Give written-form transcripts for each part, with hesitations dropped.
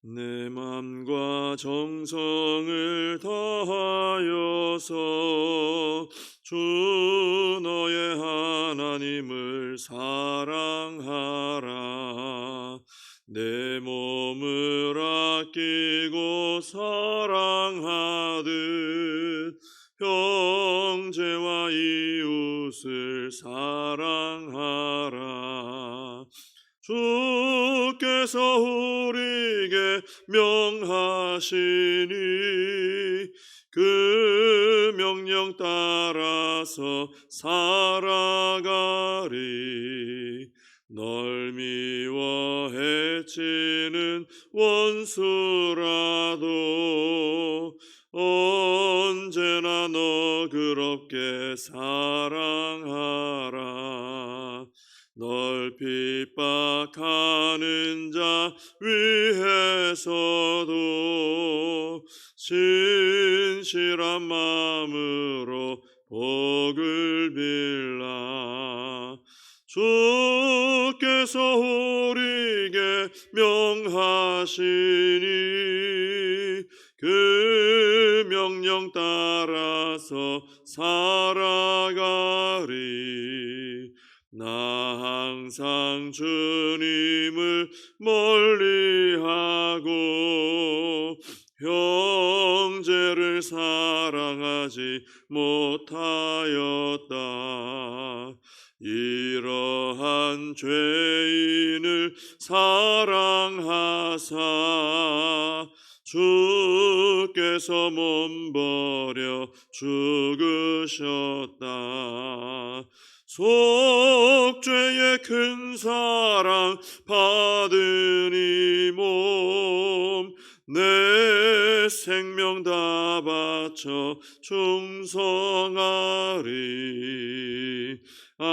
내 맘과 정성을 다하여서 주 너의 하나님을 사랑하라. 내 몸을 아끼고 사랑하듯 형제와 이웃을 사랑하라. 주께서 우리에게 명하시니 그 명령 따라서 살아가리. 널 미워 해치는 원수라도 언제나 너 그렇게 사랑하라. 널 핍박하는 자 위해서도 진실한 마음으로 복을 빌라. 주께서 우리에게 명하시니 그 명령 따라서 살아가리. 나 항상 주님을 멀리하고 형제를 사랑하지 못하였다. 이러한 죄인을 사랑하사 주께서 몸버려 죽으셨다. 속죄의 큰 사랑 받은 이 몸 내 생명 다 바쳐 충성하리. 아멘.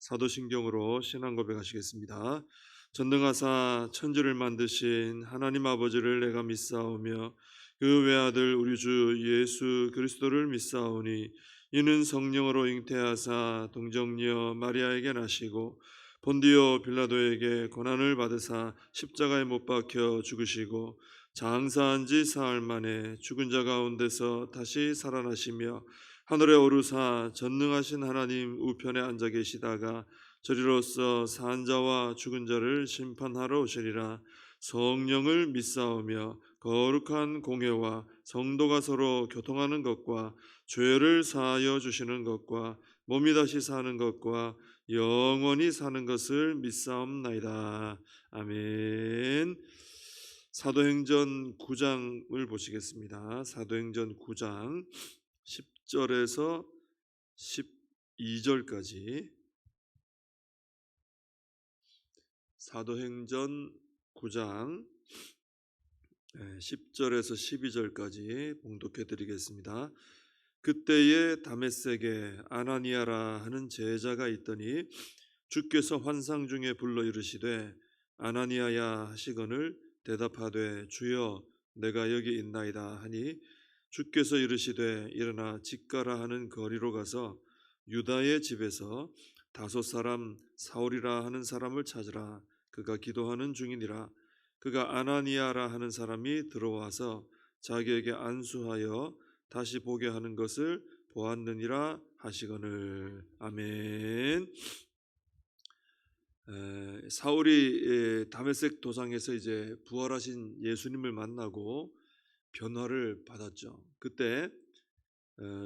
사도신경으로 신앙 고백하시겠습니다. 전능하사 천지를 만드신 하나님 아버지를 내가 믿사오며 그 외아들 우리 주 예수 그리스도를 믿사오니 이는 성령으로 잉태하사 동정녀 마리아에게 나시고 본디오 빌라도에게 고난을 받으사 십자가에 못 박혀 죽으시고 장사한 지 사흘 만에 죽은 자 가운데서 다시 살아나시며 하늘에 오르사 전능하신 하나님 우편에 앉아 계시다가 저리로서 산 자와 죽은 자를 심판하러 오시리라. 성령을 믿사오며 거룩한 공회와 성도가 서로 교통하는 것과 죄를 사하여 주시는 것과 몸이 다시 사는 것과 영원히 사는 것을 믿사옵나이다. 아멘. 사도행전 9장을 보시겠습니다. 사도행전 9장 10절에서 12절까지. 사도행전 9장 10절에서 12절까지 봉독해 드리겠습니다. 그때에 다메섹에 아나니아라 하는 제자가 있더니 주께서 환상 중에 불러 이르시되 아나니아야 하시거늘 대답하되 주여 내가 여기 있나이다 하니 주께서 이르시되 일어나 직가라 하는 거리로 가서 유다의 집에서 다섯 사람 사울이라 하는 사람을 찾으라. 그가 기도하는 중이니라. 그가 아나니아라 하는 사람이 들어와서 자기에게 안수하여 다시 보게 하는 것을 보았느니라 하시거늘. 아멘. 사울이 다메섹 도상에서 이제 부활하신 예수님을 만나고 변화를 받았죠. 그때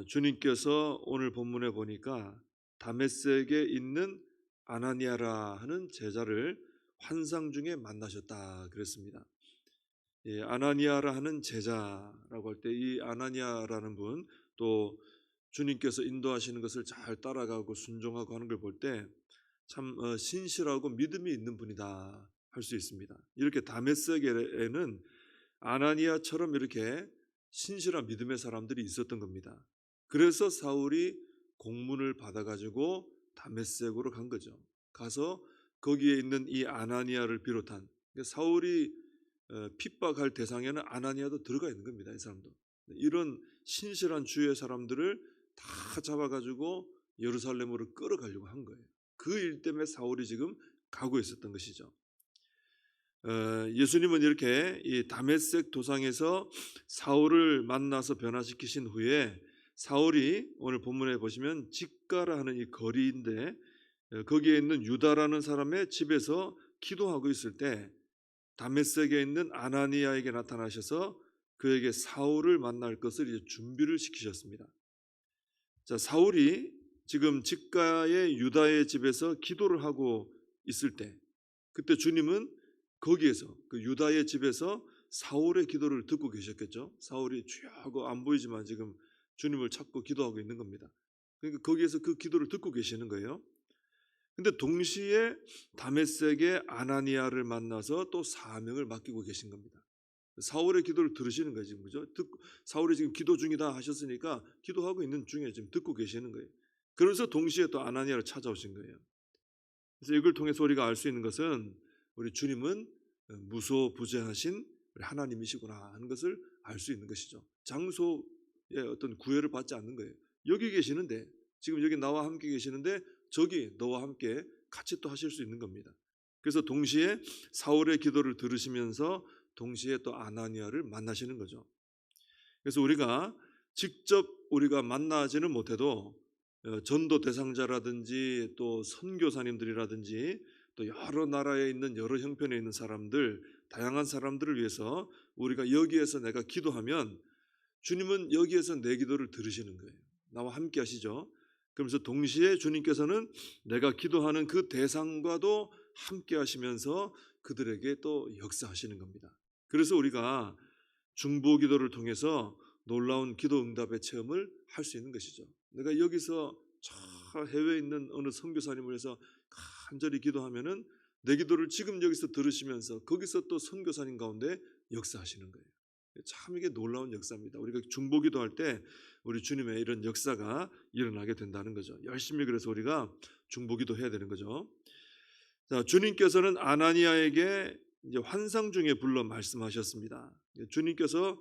주님께서 오늘 본문에 보니까 다메섹에 있는 아나니아라 하는 제자를 환상 중에 만나셨다 그랬습니다. 아나니아라 하는 제자라고 할 때 이 아나니아라는 분 또 주님께서 인도하시는 것을 잘 따라가고 순종하고 하는 걸 볼 때 참 신실하고 믿음이 있는 분이다 할 수 있습니다. 이렇게 다메섹에는 아나니아처럼 이렇게 신실한 믿음의 사람들이 있었던 겁니다. 그래서 사울이 공문을 받아가지고 다메섹으로 간 거죠. 가서 거기에 있는 이 아나니아를 비롯한 사울이 핍박할 대상에는 아나니아도 들어가 있는 겁니다. 이 사람도. 이런 신실한 주의 사람들을 다 잡아가지고 예루살렘으로 끌어가려고 한 거예요. 그 일 때문에 사울이 지금 가고 있었던 것이죠. 예수님은 이렇게 이 다메섹 도상에서 사울을 만나서 변화시키신 후에 사울이 오늘 본문에 보시면 직가라 하는 이 거리인데 거기에 있는 유다라는 사람의 집에서 기도하고 있을 때 다메섹에 있는 아나니아에게 나타나셔서 그에게 사울을 만날 것을 이제 준비를 시키셨습니다. 자, 사울이 지금 직가의 유다의 집에서 기도를 하고 있을 때 그때 주님은 거기에서 그 유다의 집에서 사울의 기도를 듣고 계셨겠죠. 사울이 주여 하고 안 보이지만 지금 주님을 찾고 기도하고 있는 겁니다. 그러니까 거기에서 그 기도를 듣고 계시는 거예요. 근데 동시에 다메섹의 아나니아를 만나서 또 사명을 맡기고 계신 겁니다. 사울의 기도를 들으시는 거예요, 지금. 그죠? 사울이 지금 기도 중이다 하셨으니까 기도하고 있는 중에 지금 듣고 계시는 거예요. 그러면서 동시에 또 아나니아를 찾아오신 거예요. 그래서 이걸 통해서 우리가 알 수 있는 것은 우리 주님은 무소부재하신 우리 하나님이시구나 하는 것을 알 수 있는 것이죠. 장소의 어떤 구애를 받지 않는 거예요. 여기 계시는데 지금 여기 나와 함께 계시는데 저기 너와 함께 같이 또 하실 수 있는 겁니다. 그래서 동시에 사울의 기도를 들으시면서 동시에 또 아나니아를 만나시는 거죠. 그래서 우리가 직접 우리가 만나지는 못해도 전도 대상자라든지 또 선교사님들이라든지 또 여러 나라에 있는 여러 형편에 있는 사람들, 다양한 사람들을 위해서 우리가 여기에서 내가 기도하면 주님은 여기에서 내 기도를 들으시는 거예요. 나와 함께 하시죠. 그러면서 동시에 주님께서는 내가 기도하는 그 대상과도 함께 하시면서 그들에게 또 역사하시는 겁니다. 그래서 우리가 중보기도를 통해서 놀라운 기도 응답의 체험을 할 수 있는 것이죠. 내가 여기서 저 해외에 있는 어느 선교사님을 위해서 간절히 기도하면은 내 기도를 지금 여기서 들으시면서 거기서 또 선교사님 가운데 역사하시는 거예요. 참 이게 놀라운 역사입니다. 우리가 중보기도할 때 우리 주님의 이런 역사가 일어나게 된다는 거죠. 열심히 그래서 우리가 중보기도 해야 되는 거죠. 자, 주님께서는 아나니아에게 이제 환상 중에 불러 말씀하셨습니다. 주님께서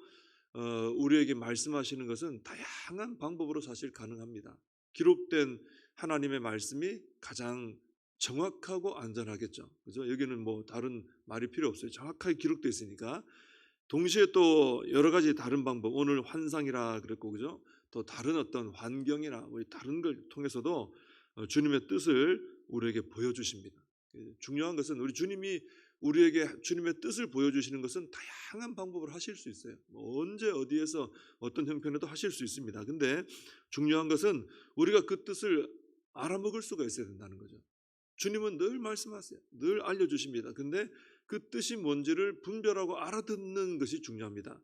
우리에게 말씀하시는 것은 다양한 방법으로 사실 가능합니다. 기록된 하나님의 말씀이 가장 정확하고 안전하겠죠. 그죠? 여기는 뭐 다른 말이 필요 없어요. 정확하게 기록되어 있으니까. 동시에 또 여러 가지 다른 방법, 오늘 환상이라 그랬고, 그죠? 또 다른 어떤 환경이나 우리 다른 걸 통해서도 주님의 뜻을 우리에게 보여주십니다. 중요한 것은 우리 주님이 우리에게 주님의 뜻을 보여주시는 것은 다양한 방법으로 하실 수 있어요. 뭐 언제 어디에서 어떤 형편에도 하실 수 있습니다. 근데 중요한 것은 우리가 그 뜻을 알아먹을 수가 있어야 된다는 거죠. 주님은 늘 말씀하세요. 늘 알려주십니다. 근데 그 뜻이 뭔지를 분별하고 알아듣는 것이 중요합니다.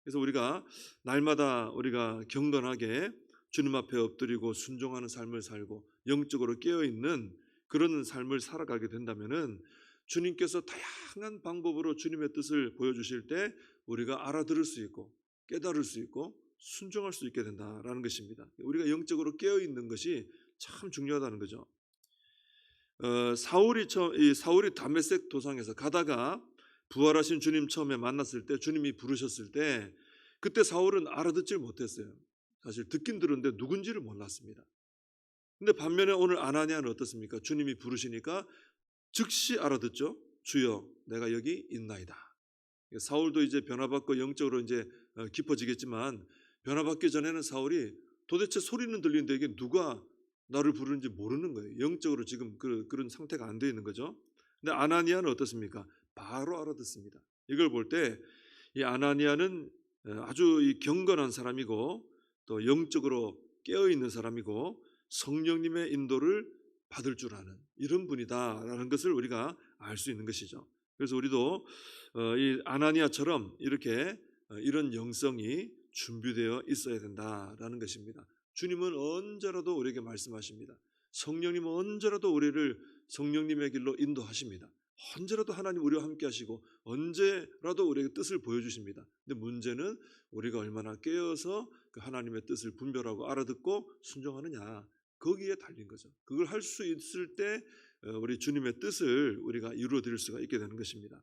그래서 우리가 날마다 우리가 경건하게 주님 앞에 엎드리고 순종하는 삶을 살고 영적으로 깨어있는 그런 삶을 살아가게 된다면은 주님께서 다양한 방법으로 주님의 뜻을 보여주실 때 우리가 알아들을 수 있고 깨달을 수 있고 순종할 수 있게 된다라는 것입니다. 우리가 영적으로 깨어있는 것이 참 중요하다는 거죠. 사울이 다메섹 도상에서 가다가 부활하신 주님 처음에 만났을 때 주님이 부르셨을 때 그때 사울은 알아듣질 못했어요. 사실 듣긴 들었는데 누군지를 몰랐습니다. 근데 반면에 오늘 아나니아는 어떻습니까? 주님이 부르시니까 즉시 알아듣죠. 주여, 내가 여기 있나이다. 사울도 이제 변화받고 영적으로 이제 깊어지겠지만 변화받기 전에는 사울이 도대체 소리는 들리는데 이게 누가 나를 부르는지 모르는 거예요. 영적으로 지금 그런 상태가 안 되어 있는 거죠. 근데 아나니아는 어떻습니까? 바로 알아듣습니다. 이걸 볼 때 이 아나니아는 아주 이 경건한 사람이고 또 영적으로 깨어 있는 사람이고 성령님의 인도를 받을 줄 아는 이런 분이다라는 것을 우리가 알 수 있는 것이죠. 그래서 우리도 이 아나니아처럼 이렇게 이런 영성이 준비되어 있어야 된다라는 것입니다. 주님은 언제라도 우리에게 말씀하십니다. 성령님은 언제라도 우리를 성령님의 길로 인도하십니다. 언제라도 하나님 우리와 함께 하시고 언제라도 우리에게 뜻을 보여주십니다. 근데 문제는 우리가 얼마나 깨어서 그 하나님의 뜻을 분별하고 알아듣고 순종하느냐, 거기에 달린 거죠. 그걸 할 수 있을 때 우리 주님의 뜻을 우리가 이루어 드릴 수가 있게 되는 것입니다.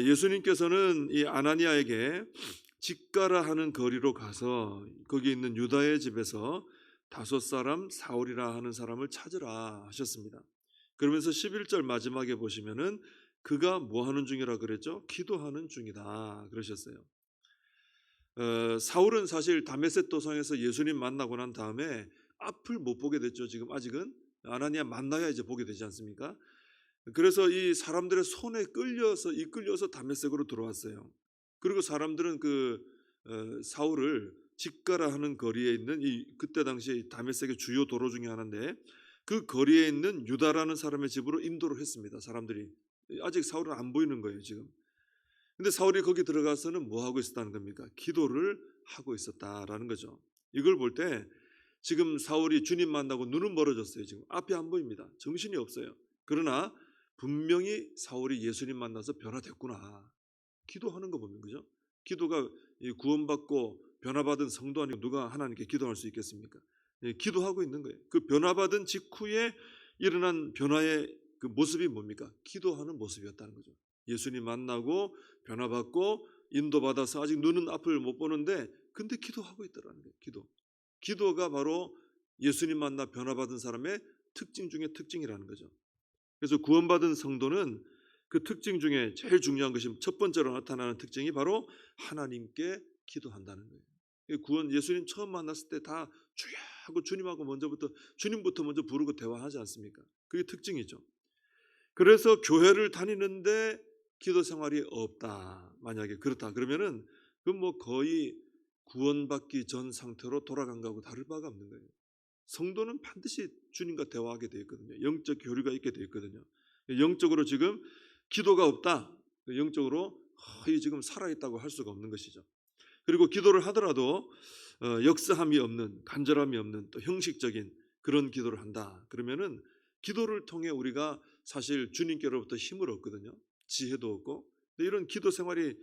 예수님께서는 이 아나니아에게 직가라 하는 거리로 가서 거기 있는 유다의 집에서 다섯 사람 사울이라 하는 사람을 찾으라 하셨습니다. 그러면서 11절 마지막에 보시면은 그가 뭐 하는 중이라 그랬죠? 기도하는 중이다 그러셨어요. 사울은 사실 다메섹 도상에서 예수님 만나고 난 다음에 앞을 못 보게 됐죠. 지금 아직은 아나니아 만나야 이제 보게 되지 않습니까? 그래서 이 사람들의 손에 이끌려서 다메섹으로 들어왔어요. 그리고 사람들은 사울을 직가라 하는 거리에 있는 그때 당시 다메섹의 주요 도로 중에 하나인데 그 거리에 있는 유다라는 사람의 집으로 인도를 했습니다. 사람들이 아직 사울은 안 보이는 거예요 지금. 근데 사울이 거기 들어가서는 뭐 하고 있었다는 겁니까? 기도를 하고 있었다라는 거죠. 이걸 볼 때 지금 사울이 주님 만나고 눈은 멀어졌어요. 지금 앞이 안 보입니다. 정신이 없어요. 그러나 분명히 사울이 예수님 만나서 변화됐구나. 기도하는 거 보면 그죠? 기도가 구원받고 변화받은 성도 아니고 누가 하나님께 기도할 수 있겠습니까? 기도하고 있는 거예요. 그 변화받은 직후에 일어난 변화의 그 모습이 뭡니까? 기도하는 모습이었다는 거죠. 예수님 만나고 변화받고 인도받아서 아직 눈은 앞을 못 보는데 근데 기도하고 있더라는 거예요. 기도가 바로 예수님 만나 변화받은 사람의 특징 중에 특징이라는 거죠. 그래서 구원받은 성도는 그 특징 중에 제일 중요한 것이 첫 번째로 나타나는 특징이 바로 하나님께 기도한다는 거예요. 예수님 처음 만났을 때 다 주야 하고 주님부터 먼저 부르고 대화하지 않습니까? 그게 특징이죠. 그래서 교회를 다니는데 기도 생활이 없다. 만약에 그렇다 그러면은 그건 뭐 거의 구원받기 전 상태로 돌아간 거하고 다를 바가 없는 거예요. 성도는 반드시 주님과 대화하게 되어 있거든요. 영적 교류가 있게 되어 있거든요. 영적으로 지금 기도가 없다. 영적으로 거의 지금 살아있다고 할 수가 없는 것이죠. 그리고 기도를 하더라도 역사함이 없는, 간절함이 없는 또 형식적인 그런 기도를 한다. 그러면은 기도를 통해 우리가 사실 주님께로부터 힘을 얻거든요. 지혜도 얻고. 근데 이런 기도 생활이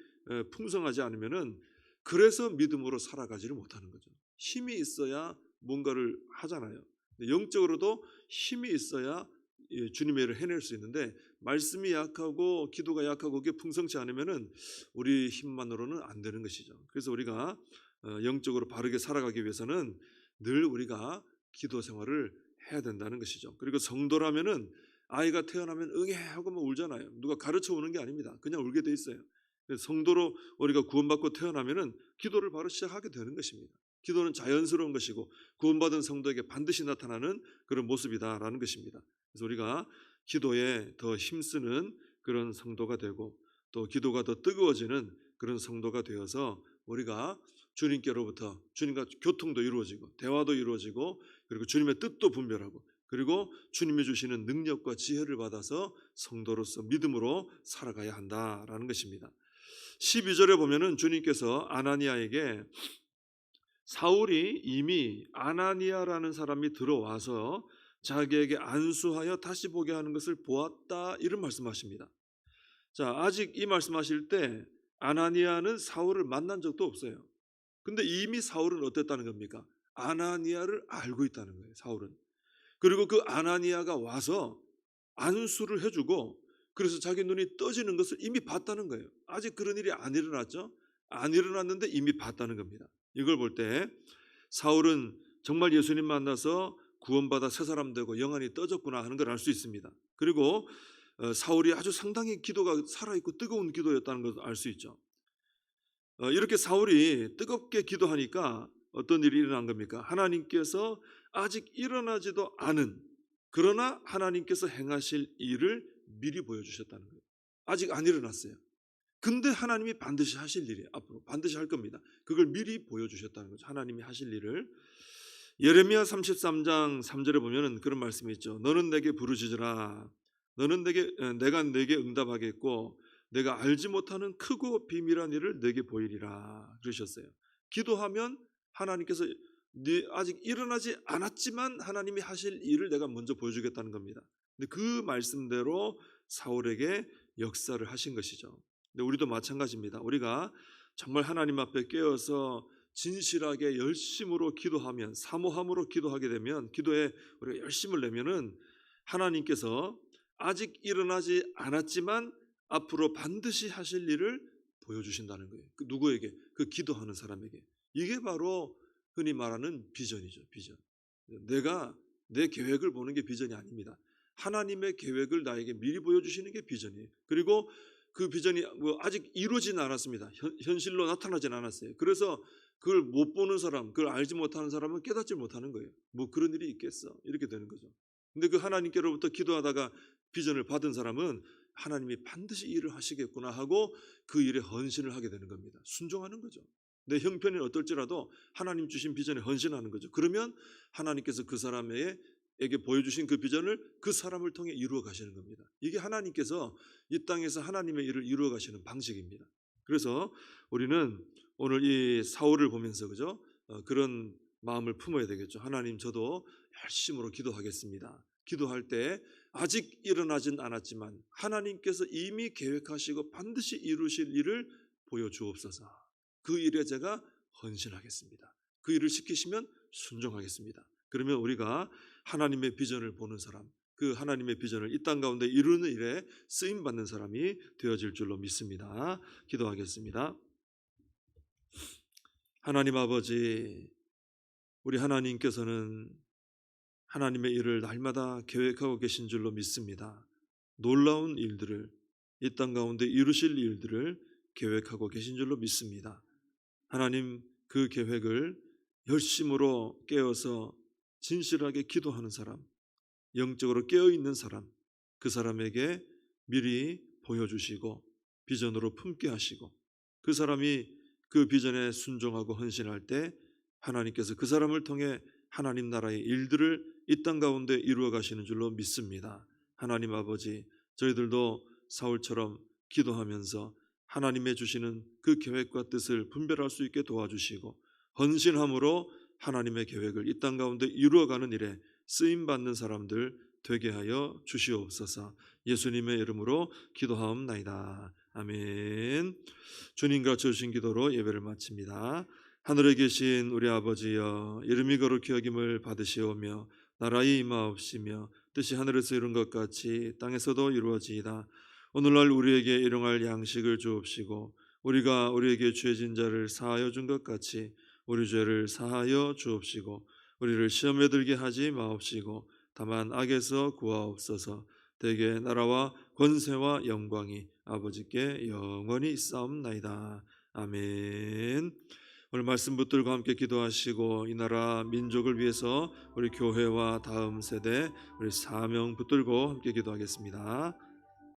풍성하지 않으면은 그래서 믿음으로 살아가지를 못하는 거죠. 힘이 있어야 뭔가를 하잖아요. 영적으로도 힘이 있어야 주님의 일을 해낼 수 있는데 말씀이 약하고 기도가 약하고 그게 풍성치 않으면은 우리 힘만으로는 안 되는 것이죠. 그래서 우리가 영적으로 바르게 살아가기 위해서는 늘 우리가 기도 생활을 해야 된다는 것이죠. 그리고 성도라면은 아이가 태어나면 응애 하고 막 울잖아요. 누가 가르쳐 오는 게 아닙니다. 그냥 울게 돼 있어요. 성도로 우리가 구원받고 태어나면은 기도를 바로 시작하게 되는 것입니다. 기도는 자연스러운 것이고 구원받은 성도에게 반드시 나타나는 그런 모습이다라는 것입니다. 그래서 우리가 기도에 더 힘쓰는 그런 성도가 되고 또 기도가 더 뜨거워지는 그런 성도가 되어서 우리가 주님께로부터 주님과 교통도 이루어지고 대화도 이루어지고 그리고 주님의 뜻도 분별하고 그리고 주님이 주시는 능력과 지혜를 받아서 성도로서 믿음으로 살아가야 한다라는 것입니다. 12절에 보면은 주님께서 아나니아에게 사울이 이미 아나니아라는 사람이 들어와서 자기에게 안수하여 다시 보게 하는 것을 보았다 이런 말씀하십니다. 자, 아직 이 말씀하실 때 아나니아는 사울을 만난 적도 없어요. 근데 이미 사울은 어땠다는 겁니까? 아나니아를 알고 있다는 거예요. 사울은. 그리고 그 아나니아가 와서 안수를 해주고 그래서 자기 눈이 떠지는 것을 이미 봤다는 거예요. 아직 그런 일이 안 일어났죠. 안 일어났는데 이미 봤다는 겁니다. 이걸 볼 때 사울은 정말 예수님 만나서 구원받아 새 사람 되고 영안이 떠졌구나 하는 걸 알 수 있습니다. 그리고 사울이 아주 상당히 기도가 살아있고 뜨거운 기도였다는 것을 알 수 있죠. 이렇게 사울이 뜨겁게 기도하니까 어떤 일이 일어난 겁니까? 하나님께서 아직 일어나지도 않은 그러나 하나님께서 행하실 일을 미리 보여주셨다는 거예요. 아직 안 일어났어요. 근데 하나님이 반드시 하실 일이 앞으로 반드시 할 겁니다. 그걸 미리 보여주셨다는 거죠. 하나님이 하실 일을. 예레미야 33장 3절에 보면은 그런 말씀이 있죠. 너는 내게 부르짖으라. 내가 내게 응답하겠고 내가 알지 못하는 크고 비밀한 일을 내게 보이리라 그러셨어요. 기도하면 하나님께서 아직 일어나지 않았지만 하나님이 하실 일을 내가 먼저 보여주겠다는 겁니다. 근데 그 말씀대로 사울에게 역사를 하신 것이죠. 근데 우리도 마찬가지입니다. 우리가 정말 하나님 앞에 깨어서 진실하게 열심으로 기도하면 사모함으로 기도하게 되면 기도에 우리가 열심을 내면은 하나님께서 아직 일어나지 않았지만 앞으로 반드시 하실 일을 보여주신다는 거예요. 그 누구에게? 그 기도하는 사람에게. 이게 바로 흔히 말하는 비전이죠. 비전. 내가 내 계획을 보는 게 비전이 아닙니다. 하나님의 계획을 나에게 미리 보여주시는 게 비전이에요. 그리고 그 비전이 아직 이루어지진 않았습니다. 현실로 나타나진 않았어요. 그래서 그걸 못 보는 사람, 그걸 알지 못하는 사람은 깨닫지 못하는 거예요. 뭐 그런 일이 있겠어, 이렇게 되는 거죠. 근데 그 하나님께로부터 기도하다가 비전을 받은 사람은 하나님이 반드시 일을 하시겠구나 하고 그 일에 헌신을 하게 되는 겁니다. 순종하는 거죠. 내 형편이 어떨지라도 하나님 주신 비전에 헌신하는 거죠. 그러면 하나님께서 그 사람에게 보여주신 그 비전을 그 사람을 통해 이루어 가시는 겁니다. 이게 하나님께서 이 땅에서 하나님의 일을 이루어 가시는 방식입니다. 그래서 우리는 오늘 이 사울을 보면서 그죠? 그런 마음을 품어야 되겠죠. 하나님, 저도 열심으로 기도하겠습니다. 기도할 때 아직 일어나진 않았지만 하나님께서 이미 계획하시고 반드시 이루실 일을 보여주옵소서. 그 일에 제가 헌신하겠습니다. 그 일을 시키시면 순종하겠습니다. 그러면 우리가 하나님의 비전을 보는 사람, 그 하나님의 비전을 이 땅 가운데 이루는 일에 쓰임 받는 사람이 되어질 줄로 믿습니다. 기도하겠습니다. 하나님 아버지, 우리 하나님께서는 하나님의 일을 날마다 계획하고 계신 줄로 믿습니다. 놀라운 일들을, 이 땅 가운데 이루실 일들을 계획하고 계신 줄로 믿습니다. 하나님, 그 계획을 열심으로 깨어서 진실하게 기도하는 사람, 영적으로 깨어있는 사람, 그 사람에게 미리 보여주시고 비전으로 품게 하시고 그 사람이 그 비전에 순종하고 헌신할 때 하나님께서 그 사람을 통해 하나님 나라의 일들을 이 땅 가운데 이루어 가시는 줄로 믿습니다. 하나님 아버지, 저희들도 사울처럼 기도하면서 하나님의 주시는 그 계획과 뜻을 분별할 수 있게 도와주시고 헌신함으로 하나님의 계획을 이 땅 가운데 이루어가는 일에 쓰임받는 사람들 되게 하여 주시옵소서. 예수님의 이름으로 기도하옵나이다. 아멘. 주님과 주신 기도로 예배를 마칩니다. 하늘에 계신 우리 아버지여, 이름이 거룩히 여김을 받으시오며 나라의 임하옵시며 뜻이 하늘에서 이룬 것 같이 땅에서도 이루어지이다. 오늘날 우리에게 일용할 양식을 주옵시고 우리가 우리에게 죄진 자를 사하여 준 것 같이 우리 죄를 사하여 주옵시고 우리를 시험에 들게 하지 마옵시고 다만 악에서 구하옵소서. 대개 나라와 권세와 영광이 아버지께 영원히 있사옵나이다. 아멘. 오늘 말씀 붙들고 함께 기도하시고 이 나라 민족을 위해서 우리 교회와 다음 세대 우리 사명 붙들고 함께 기도하겠습니다.